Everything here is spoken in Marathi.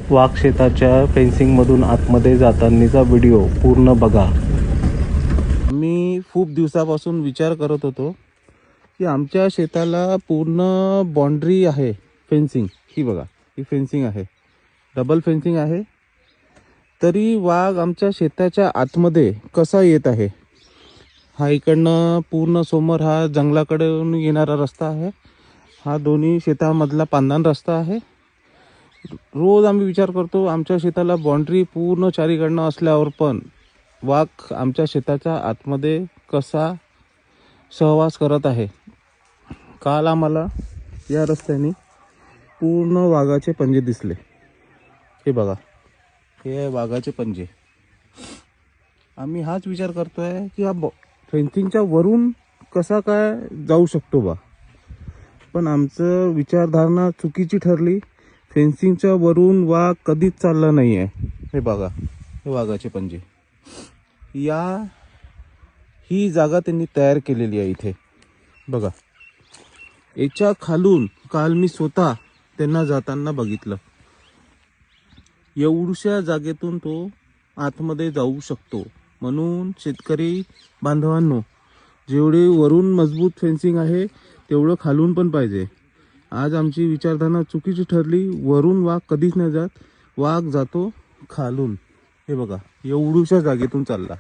वाघ शेताच्या फेन्सिंगमधून आतमध्ये जातानाचा व्हिडिओ पूर्ण बघा। मी खूप दिवसापासून विचार करत होतो की आमच्या शेताला पूर्ण बाउंड्री आहे फेन्सिंग। ही बघा, ही फेन्सिंग आहे, डबल फेन्सिंग आहे, तरी वाघ आमच्या शेताच्या आतमध्ये कसा येत आहे। हा इकडनं पूर्ण समोर हा जंगलाकडून येणारा रस्ता आहे, हा दोन्ही शेतामधला पांदण रस्ता आहे। रोज आम्ही विचार करतो आमच्या शेताला बाउंड्री पूर्ण चारीकडनं असल्यावर पण वाघ आमच्या शेताच्या आतमध्ये कसा सहवास करत आहे। काल आम्हाला या रस्त्याने पूर्ण वाघाचे पंजे दिसले। हे बघा, हे आहे वाघाचे पंजे। आम्ही हाच विचार करतोय की हा फेन्सिंगच्या वरून कसा काय जाऊ शकतो बा, पण आमचं विचारधारणा चुकीची ठरली। फेन्सिंगच्या वरून वाघ कधीच चालला नाही आहे। हे बघा, हे वाघाचे पंजे। ही जागा त्यांनी तयार केलेली आहे इथे बघा। याच्या खालून काल मी स्वतः त्यांना जाताना बघितलं। एवढ्या जागेतून तो आतमध्ये जाऊ शकतो। म्हणून शेतकरी बांधवांनो, जेवढे वरून मजबूत फेन्सिंग आहे तेवढं खालून पण पाहिजे। आज आमची विचारधारणा चुकीची ठरली। वरून वाघ कधीच नाही जात, वाघ जातो खालून। हे बघा, एवढ्या जागेतून चालला।